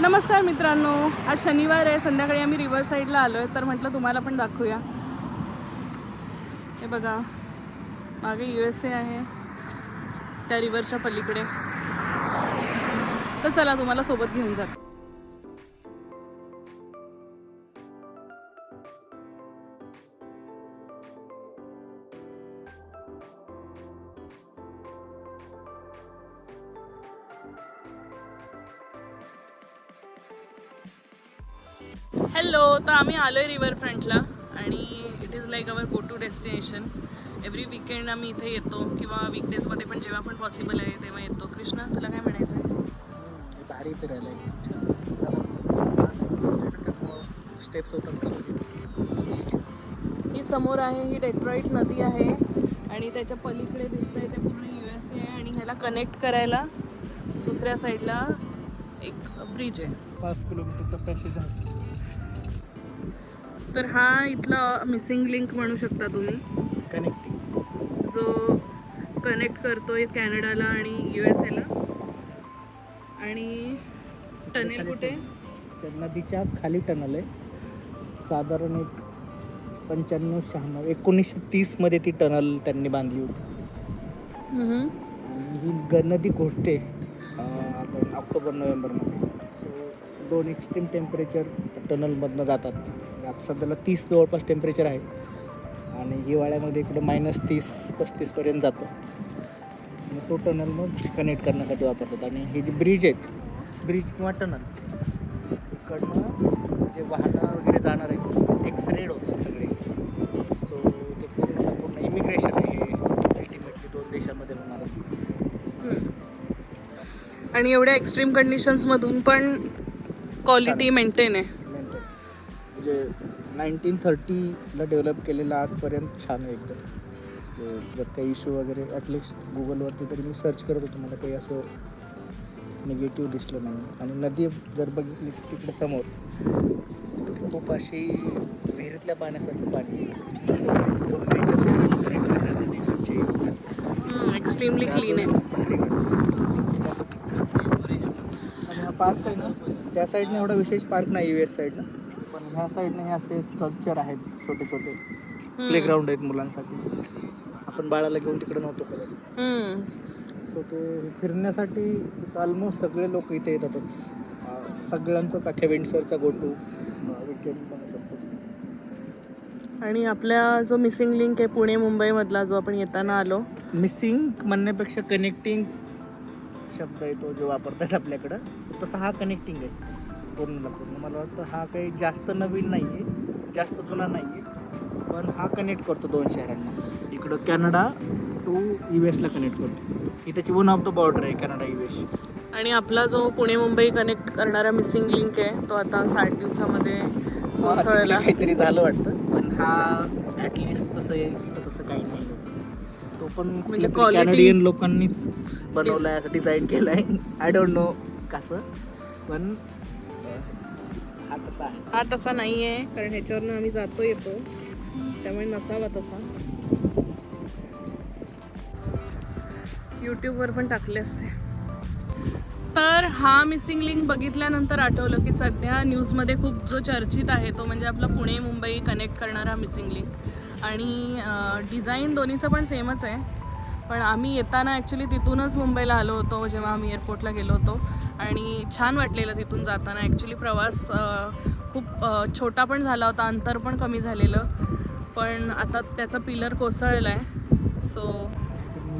नमस्कार मित्रांनो, आज शनिवार आहे. संध्याकाळी आम्ही रिव्हर साईडला आलो आहे, तर म्हटलं तुम्हाला पण दाखवूया. हे बघा, मागे USA आहे त्या रिव्हरच्या पलीकडे. तर चला तुम्हाला सोबत घेऊन जात. हॅलो, तर आम्ही आलो आहे रिव्हर फ्रंटला आणि it is like our go to destination. Every weekend आम्ही इथे येतो किंवा वीकडेजमध्ये पण जेव्हा पण पॉसिबल आहे तेव्हा येतो. कृष्णा, तुला काय म्हणायचं आहे? भारी फिरायला स्टेप्स होतात. ही समोर आहे, ही डेट्रॉईट नदी आहे आणि त्याच्या पलीकडे दिसतंय ते पूर्ण USA आहे आणि ह्याला कनेक्ट करायला दुसऱ्या साईडला एक ब्रिज आहे. 5 किलोमीटरचा पॅसेज आहे. तर हा इथला मिसिंग लिंक म्हणू शकता तुम्ही, कनेक्टिंग जो कनेक्ट करतोय कॅनडाला आणि USAला. आणि टनेल कुठे? त्या नदीच्या खाली टनल आहे. साधारण एक 1930 मध्ये ती टनल त्यांनी बांधली होती. आणि ही नदी घोटते आता ऑक्टोबर-नोव्हेंबरमध्ये. सो 2 एक्स्ट्रीम टेम्परेचर टनलमधनं जातात. आता सध्याला 30 जवळपास टेम्परेचर आहे आणि हिवाळ्यामध्ये इकडे -30-35 पर्यंत जातं. मग तो टनल मग कनेक्ट करण्यासाठी वापरतात. आणि हे जे ब्रिज आहेत, ब्रिज किंवा टनल, इकडनं जे वाहनं वगैरे जाणार आहेत एक्सरेड होतात सगळे. सो ते पूर्ण इमिग्रेशन आहे अल्टिमेटली 2 देशांमध्ये होणार आहे. आणि एवढ्या एक्स्ट्रीम कंडिशन्समधून पण क्वालिटी मेंटेन आहे. म्हणजे 1930ला डेव्हलप केलेलं आजपर्यंत छान आहे एकदम. जर काही इश्यू वगैरे ॲटलिस्ट गुगलवरती तरी मी सर्च करत होतो, मला काही असं निगेटिव्ह दिसलं नाही. आणि नदी जर बघितली तिकडे समोर खूप अशी विहिरीतल्या पाण्यासारखं पाणी एक्स्ट्रीमली क्लीन आहे. आणि हा पार्क आहे ना, त्या साईडने एवढा विशेष पार्क नाही US साईडला, पण ह्या साईडने हे असे स्ट्रक्चर आहेत, छोटे छोटे प्लेग्राऊंड आहेत मुलांसाठी. आपण बाळाला घेऊन तिकडे नव्हतो करत. सो ते फिरण्यासाठी ऑलमोस्ट सगळे लोक इथे येतातच. सगळ्यांचाच अख्ख्या विंडसरचा गो टू वीकेंड बनू शकतो. आणि आपल्या जो मिसिंग लिंक आहे पुणे मुंबई मधला, जो आपण येताना आलो, मिसिंग म्हणण्यापेक्षा कनेक्टिंग शब्द आहे तो जो वापरतात आपल्याकडं. तसा हा कनेक्टिंग आहे पूर्णला पूर्ण. मला वाटतं हा काही जास्त नवीन नाही आहे, जास्त जुना नाही आहे, पण हा कनेक्ट करतो 2 शहरांना. इकडं कॅनडा टू US ला कनेक्ट करतो. ही त्याची वन ऑफ द बॉर्डर आहे, कॅनडा US. आणि आपला जो पुणे मुंबई कनेक्ट करणारा मिसिंग लिंक आहे तो आता 60 दिवसामध्ये कोसळला. काहीतरी झालं वाटतं, पण हा ॲटलिस्ट तसं आहे इथं तसं काही नाही. तो पण म्हणजे कॅनेडियन लोकांनीच बनवलाय, असं डिझाईन केलाय. आय डोंट नो कसं, पण हा तसा आहे. हा तसा नाही आहे, कारण ह्याच्यावरनं आम्ही जातो येतो, त्यामुळे नसावा तसा. यूट्यूबवर पण टाकले असते. तर हा मिसिंग लिंक बघितल्यानंतर आठवलं की सध्या न्यूजमध्ये खूप जो चर्चित आहे तो म्हणजे आपला पुणे मुंबई कनेक्ट करणारा मिसिंग लिंक. आणि डिझाईन दोन्हीचं पण सेमच आहे, पण आम्ही येताना ॲक्च्युली तिथूनच मुंबईला आलो होतो जेव्हा आम्ही एअरपोर्टला गेलो होतो. आणि छान वाटलेलं तिथून जाताना. ॲक्च्युली प्रवास खूप छोटा पण झाला होता, अंतर पण कमी झालेलं, पण आता त्याचा पिलर कोसळला आहे. सो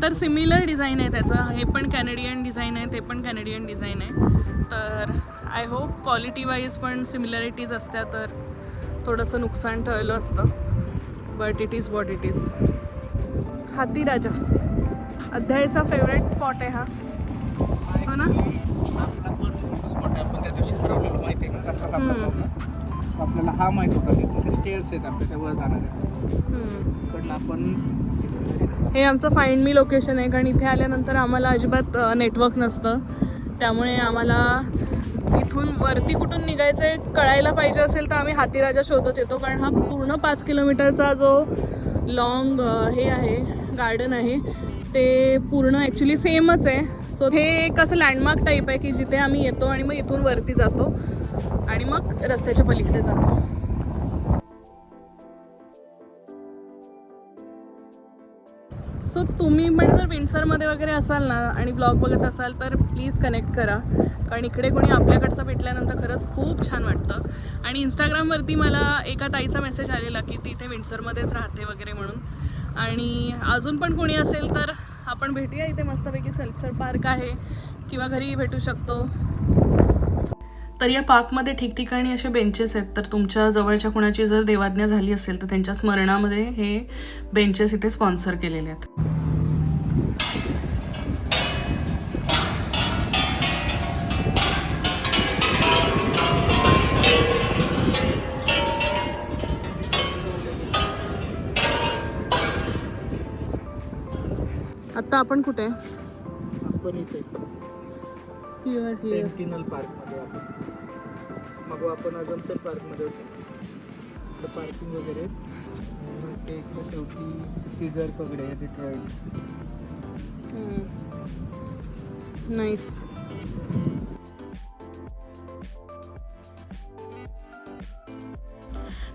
तर सिमिलर डिझाईन आहे त्याचं. हे पण कॅनेडियन डिझाईन आहे, ते पण कॅनेडियन डिझाईन आहे. तर आय होप क्वालिटी वाईज पण सिमिलॅरिटीज असत्या तर थोडंसं नुकसान टळलं असतं. But it is what it is. हाती राजा अध्यायचा फेवरेट स्पॉट आहे हा, हो ना? आपण त्या दिवशी हरवलेलो माहिती आहे का, रस्ता आपल्याला हा माहिती होता की स्टेअर्स आहेत आपल्या त्यावर जाणाऱ्या. पण आपण हे आमचं फाइंड मी लोकेशन आहे, कारण इथे आल्यानंतर आम्हाला अजिबात नेटवर्क नसतं. त्यामुळे आम्हाला इथून वरती कुठून निघायचं आहे कळायला पाहिजे असेल तर आम्ही हातीराजा शोधत येतो, कारण हा पूर्ण 5 किलोमीटरचा जो लॉंग हे आहे गार्डन आहे ते पूर्ण ॲक्च्युली सेमच आहे. सो हे एक असं लँडमार्क टाईप आहे की जिथे आम्ही येतो आणि मग इथून वरती जातो आणि मग रस्त्याच्या पलीकडे जातो. सो तुम्ही पण जर विंडसरमध्ये वगैरे असाल ना आणि ब्लॉग बघत असाल तर प्लीज कनेक्ट करा, कारण इकडे कोणी आपल्याकडचं भेटल्यानंतर खरंच खूप छान वाटतं. आणि इंस्टाग्रामवरती मला एका ताईचा मेसेज आलेला की ती इथे विंडसरमध्येच राहते वगैरे म्हणून. आणि अजून पण कोणी असेल तर आपण भेटूया इथे. मस्तपैकी सेल्फ पार्क आहे किंवा घरी भेटू शकतो. तर या पार्कमध्ये ठिकठिकाणी असे बेंचेस आहेत. तर तुमच्या जवळच्या कोणाची जर देवाज्ञा झाली असेल तर त्यांच्या स्मरणामध्ये हे बेंचेस इथे स्पॉन्सर केलेले आहेत. आता आपण कुठे आहे? आपण इथे सेंटिनल पार्कमध्ये आपण मग आपण अजंतर पार्कमध्ये होतो. पार्किंग वगैरे ते शेवटी सीझर पगडे डिट्रॉइट. नाईस.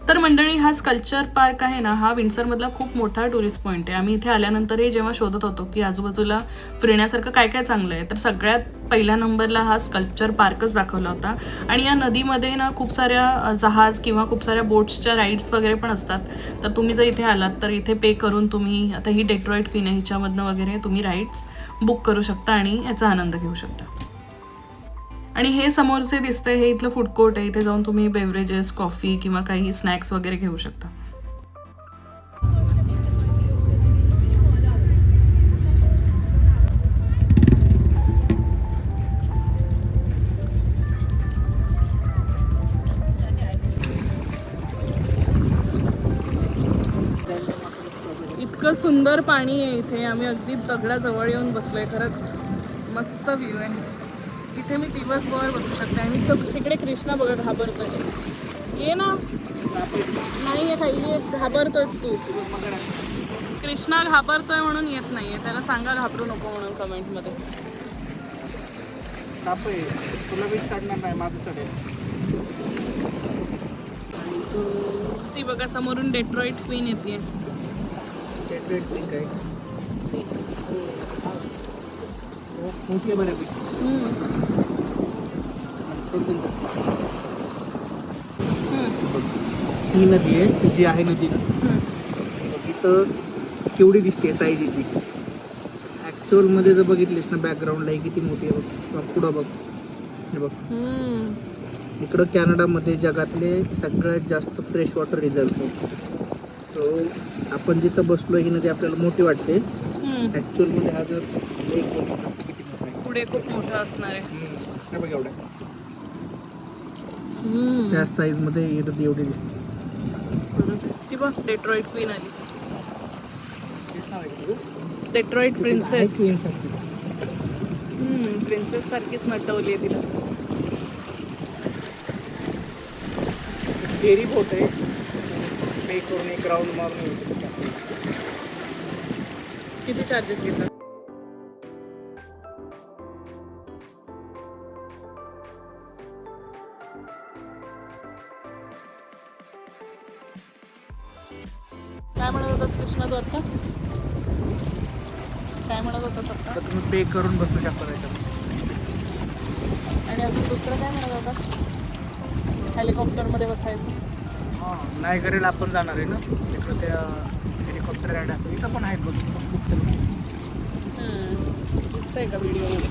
तर मंडळी, हा स्कल्पचर पार्क आहे ना, हा विंडसरमधला खूप मोठा टुरिस्ट पॉईंट आहे. आम्ही इथे आल्यानंतरही जेव्हा शोधत होतो की आजूबाजूला फिरण्यासारखं काय काय चांगलं आहे, तर सगळ्यात पहिल्या नंबरला हा स्कल्पचर पार्कच दाखवला होता. आणि या नदीमध्ये ना खूप साऱ्या जहाज किंवा खूप साऱ्या बोट्सच्या राईड्स वगैरे पण असतात. तर तुम्ही जर इथे आलात तर इथे पे करून तुम्ही, आता ही डेट्रॉइट क्वीन आहे, हिच्यामधनं वगैरे तुम्ही राईड्स बुक करू शकता आणि याचा आनंद घेऊ शकता. आणि हे समोरचे दिसतंय हे इथलं फूड कोर्ट आहे. इथे जाऊन तुम्ही बेवरेजेस, कॉफी किंवा काही स्नॅक्स वगैरे घेऊ शकता. इतकं सुंदर पाणी आहे इथे. आम्ही अगदी दगडाजवळ येऊन बसलोय. खरंच मस्त व्ह्यू आहे इथे. मी दिवसभर बसू शकते. आणि तिकडे कृष्णा बघा घाबरतोय. ये ना. नाही आहे काही, घाबरतोयच तू. कृष्णा घाबरतोय म्हणून येत नाहीये. त्याला सांगा घाबरू नको म्हणून कमेंटमध्ये. तुला बीच काढणार नाही, माझं चढेल. ती बघा समोरून डेट्रॉइट क्वीन येते. डेट्रॉइट क्वीन काय मोठी आहे बऱ्यापैकी. ही नदी आहे जी आहे नदी ना, इथं केवढी दिसते साईज हिची. ऍक्च्युअल मध्ये जर बघितलीस ना बॅकग्राऊंडला ही किती मोठी आहे बघ. पुढं बघ, हे बघ. इकडं कॅनडामध्ये जगातले सगळ्यात जास्त फ्रेश वॉटर रिझर्व्ह आहेत. सो आपण जिथं बसलो ही नदी आपल्याला मोठी वाटते. ऍक्च्युअल मध्ये हा जर लेक बघितला किती मोठा आहे, पुढे खूप मोठा असणार आहे. हे बघ एवढं. त्या साईज मध्ये ही नदी एवढी दिसते. ती बघ डेट्रॉइट क्वीन आली. Detroit princess. प्रिन्सेस सारखीच नटवली आहे तिला. फेरी बोट आहे. पे करून एक राऊंड मारून येऊ शकतो. किती चार्जेस घेतात? काय म्हणत होतास कृष्णा तू आता? काय म्हणत होतास आता? तुम्ही पे करून बसू शकता त्याच्यात. आणि अजून दुसरं काय म्हणत होता? हेलिकॉप्टरमध्ये बसायचं. नाही करेल आपण जाणार आहे ना तिकडं. त्या हेलिकॉप्टर राईड असतो इथं पण आहेत बघ. दिसतंय का व्हिडिओमध्ये?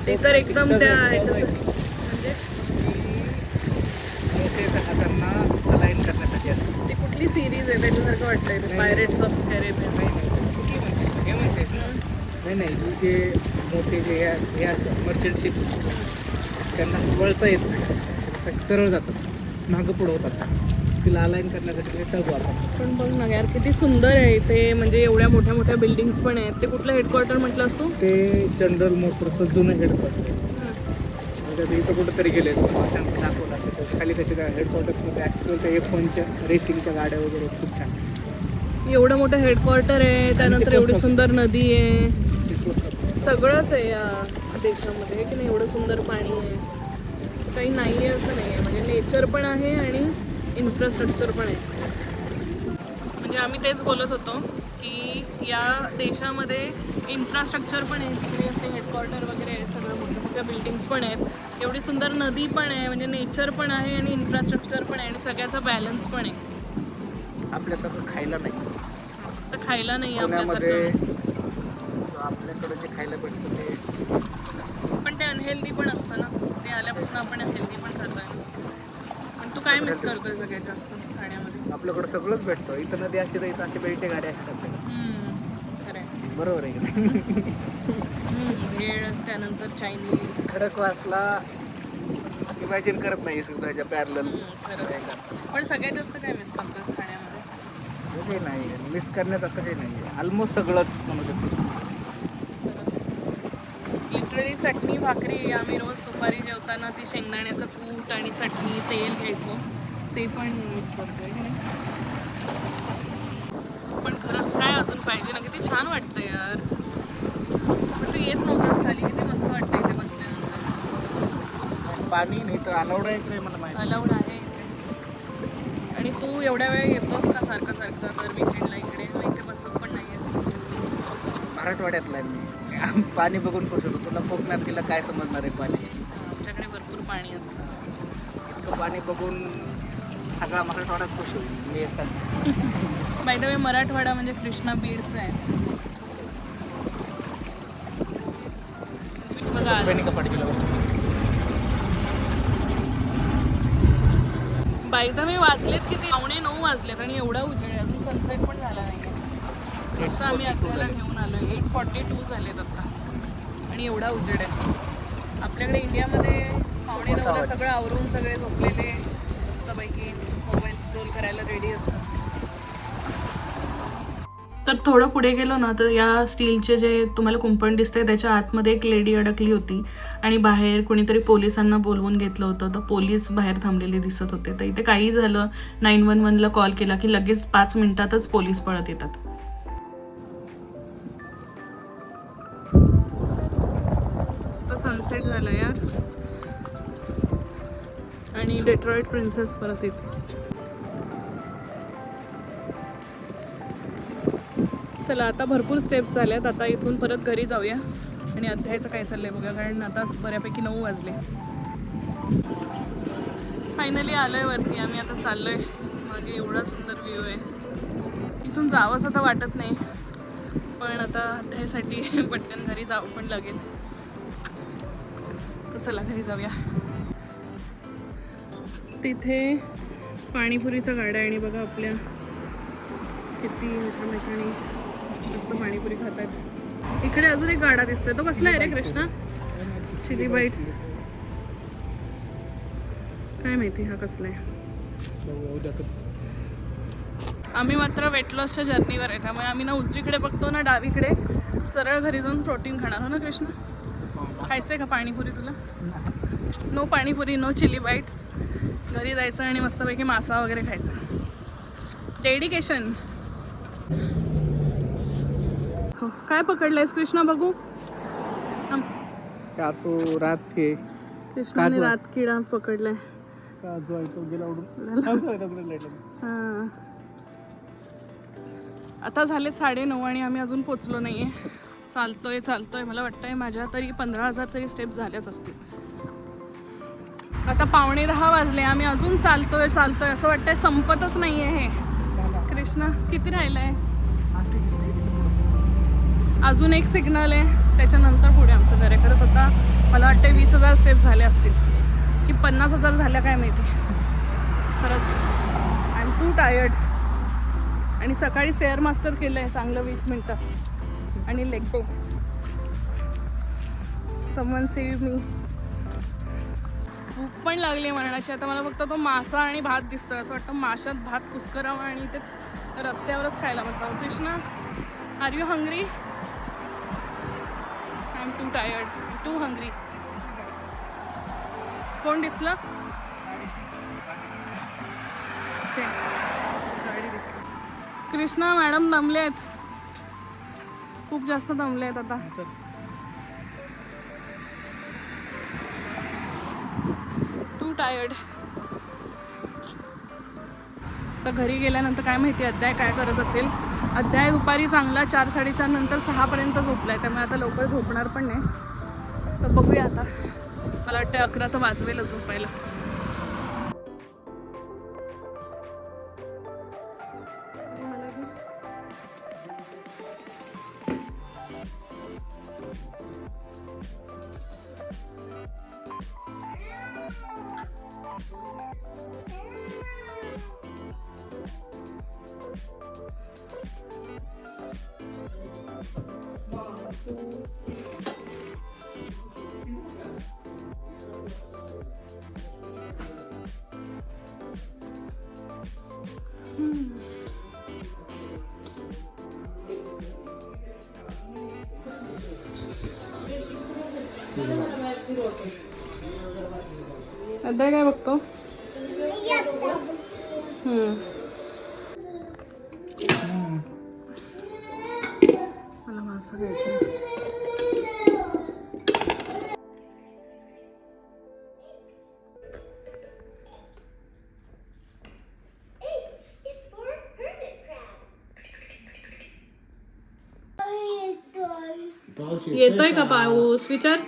ते तर एकदम त्या म्हणजे हातांना अलाइन करण्यासाठी असतं. ती कुठली सिरीज आहे त्याच्यासारखं वाटतंय? Pirates of Caribbean. हे म्हणतेस ना? नाही जे मोठे जे हे असतात मर्चंट शिप्स, त्यांना वळता येत नाही, सरळ जातात, मागं पुढं होतात. तिला अलाइन करण्यासाठी ते टग वापरतात. पण बघ ना यार किती सुंदर आहे इथे. म्हणजे एवढ्या मोठ्या मोठ्या बिल्डिंग्स पण आहेत. ते कुठलं हेडक्वार्टर म्हटलं असतो? ते जनरल मोटरचं जुनं हेडक्वार्टर आहे. इथं कुठंतरी गेले दाखवलं खाली त्याच्या हेडक्वार्टर्समध्ये ॲक्च्युअल त्या F1च्या रेसिंगच्या गाड्या वगैरे खूप छान. एवढं मोठं हेडक्वार्टर आहे, त्यानंतर एवढी सुंदर नदी आहे, सगळंच आहे या देशामध्ये की नाही. एवढं सुंदर पाणी आहे, काही नाही आहे असं नाही आहे. म्हणजे नेचर पण आहे आणि इन्फ्रास्ट्रक्चर पण आहे. म्हणजे आम्ही तेच बोलत होतो की या देशामध्ये इन्फ्रास्ट्रक्चर पण आहे, तिकडे ते हेडक्वार्टर वगैरे आहे, सगळं मोठ्या मोठ्या बिल्डिंग्स पण आहेत, एवढी सुंदर नदी पण आहे, म्हणजे नेचर पण आहे आणि इन्फ्रास्ट्रक्चर पण आहे आणि सगळ्याचा बॅलन्स पण आहे. आपल्यासारखं खायला नाही, तर खायला नाही पुण्यामध्ये आपल्यासारखं, आपल्याकडे जे खायला भेटतं ते पण ते अनहेल्दी पण असतं ना. ते आल्यापासून आपण हेल्दी पण खातोय. पण तू काय मिस करतोय सगळ्यात जास्त खाण्यामध्ये? आपल्याकडे सगळंच भेटतं. इथं नदी असते तर इथं असे बेल्टचे गाड्या असतात. खरं आहे. बरोबर आहे की भेळ, त्यानंतर चायनीज. खडकवासला इमॅजिन करत नाही सगळ्याच्या पॅरलल. खरं. पण सगळ्यात जास्त काय मिस करतोस खाण्यामध्ये? काही नाही मिस करण्यात असं काही नाही, ऑलमोस्ट सगळंच म्हणू शकतो. लिटरली चटणी भाकरी आम्ही रोज दुपारी जेवताना ती शेंगदाण्याचं कूट आणि चटणी तेल घ्यायचो, ते पण मिस करतोय की नाही. पण खरंच काय अजून पाहिजे ना, किती छान वाटतं यार. पण तू येत नव्हतास खाली, किती मस्त वाटतं इथे बसल्यानंतर. पाणी नाही तर अलाउड आहे की मला माहिती. अलाउड आहे इथे. आणि तू एवढ्या वेळ येतोस का सारखं दर विकेंडला इकडे? मग इथे बसत पण नाही आहे. मराठवाड्यातला आहे मी, पाणी बघून खुश होतो. तुला कोकणात गेला काय समजणार आहे पाणी? आमच्याकडे भरपूर पाणी असतं. इतकं पाणी बघून सगळा मराठवाड्यात खुश होईल मी येतात. बाय द वे मराठवाडा म्हणजे कृष्णा बीडचं आहे. बघा बाय द वे वाजलेत किती? 9:15 वाजलेत आणि एवढा उजेड आहे, अजून सनसेट पण झाला नाही. तसं आम्ही आत्याला घेऊन आलो. 8:42 झालेत आता आणि एवढा उजेड आहे. आपल्याकडे इंडियामध्ये 9:15 सगळं आवरून सगळे झोपलेले मस्तपैकी मोबाईल स्क्रोल करायला रेडी असतात. तर थोडं पुढे गेलो ना तर या स्टीलचे जे तुम्हाला कुंपण दिसतंय त्याच्या आतमध्ये एक लेडी अडकली होती आणि बाहेर कोणीतरी पोलिसांना बोलवून घेतलं होतं. तर पोलीस बाहेर थांबलेले दिसत होते. तर इथे काही झालं 911ला कॉल केला की लगेच 5 मिनिटातच पोलीस पळत येतात. सनसेट झाला यार आणि डेट्रॉइट प्रिन्सेस परत येते. चला आता भरपूर स्टेप्स झाल्यात, आता इथून परत घरी जाऊया आणि अध्यायचं काय चाललंय बघा, कारण आता बऱ्यापैकी 9 वाजले. फायनली आलोय वरती आम्ही, आता चाललोय. मागे एवढा सुंदर व्ह्यू आहे, इथून जावंच आता वाटत नाही, पण आता अध्यायसाठी पटकन घरी जाऊ पण लागेल. चला घरी जाऊया. तिथे पाणीपुरीचा गाडा आहे आणि बघा आपल्या किती मित्रांनी मस्त पाणीपुरी खातात. इकडे अजून एक गाडा दिसतोय, तो कसला आहे रे कृष्णा? Chilli bites. काय माहिती हा कसला आहे. आम्ही मात्र वेट लॉसच्या जर्नीवर आहे, त्यामुळे आम्ही ना उजवीकडे बघतो ना डावीकडे. सरळ घरी जाऊन प्रोटीन खाणार हो ना कृष्णा? खायचंय का पाणीपुरी तुला? No panipuri, no chilli bites. घरी जायचं आणि मस्तपैकी मासा वगैरे खायचा. डेडिकेशन. हो, काय पकडलंयस कृष्णा बघू? तो रात के कृष्णाने रात किडा पकडलाय. जो आहे तो गेला उडून. हां, आता झाले 9:30 आणि आम्ही अजून पोचलो नाहीये. चालतोय मला वाटतंय माझ्या तरी 15,000 तरी स्टेप्स झाल्याच असतील. आता 9:15 वाजले, आम्ही अजून चालतोय असं वाटतंय संपतच नाहीये हे. कृष्णा किती राहिलंय? अजून एक सिग्नल आहे, त्याच्यानंतर पुढे आमचं घर आहे. खरंच आता मला वाटतंय 20,000 स्टेप्स झाले असतील की 50,000 झाल्या काय माहिती. खरंच आय एम टू टायर्ड. आणि सकाळी स्टेअर मास्टर केलं आहे चांगलं 20 मिनटं आणि लेग डे. समवन सेव्ह मी. भूक पण लागली मरणाची. आता मला फक्त तो मासा आणि भात दिसतोय, असं वाटतं माशात भात कुस्करावा आणि ते रस्त्यावरच खायला बसावं. Krishna, are you hungry? I am too tired, too hungry. कोण दिसलं? गाडी दिसली. कृष्णा मॅडम दमले आहेत, खूप जास्त दमले आहेत आता. To tired. तर घरी गेल्यानंतर काय माहिती अध्याय काय करत असेल. अध्याय दुपारी चांगला 4-4:30 नंतर 6पर्यंत झोपलाय, त्यामुळे आता लवकर झोपणार पण नाही. तर बघूया आता, मला वाटतं 11 तर वाजवेलच झोपायला. अध्याय काय बघतो? मला मासा घ्यायचा. येतोय का पाऊस? विचार.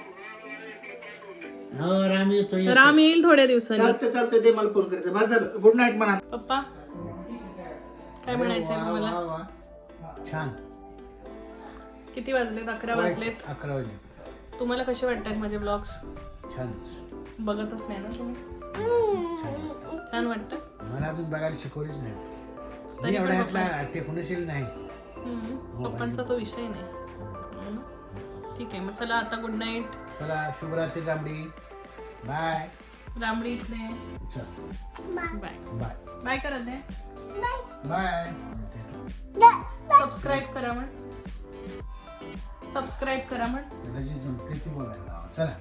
राम येईल थोड्या दिवसांनी. चालतं दे मला फोन करायचा. माझं गुड नाईट म्हणा. पप्पा काय म्हणायचंय मला? छान. किती वाजलेत? 11 वाजलेत. 11 वाजले. तुम्हाला कसे वाटतात माझे ब्लॉग्स? छान. बघतच नाही ना तुम्ही? छान वाटतं. मला अजून बघायला शिकवलीच नाही. तरी मी पण एवढ्यातला टेक्नॉलॉजी नाही. पप्पांचा तो विषय नाही. ठीक आहे, मग चला आता गुड नाईट. चला शुभरात्री रामडी. बाय. रामडी इथे. चल बाय बाय. बाय करा दे. बाय. सबस्क्राईब करा म्हण. सबस्क्राईब करा म्हण. त्याला जी जमते ती बोलायला. चला.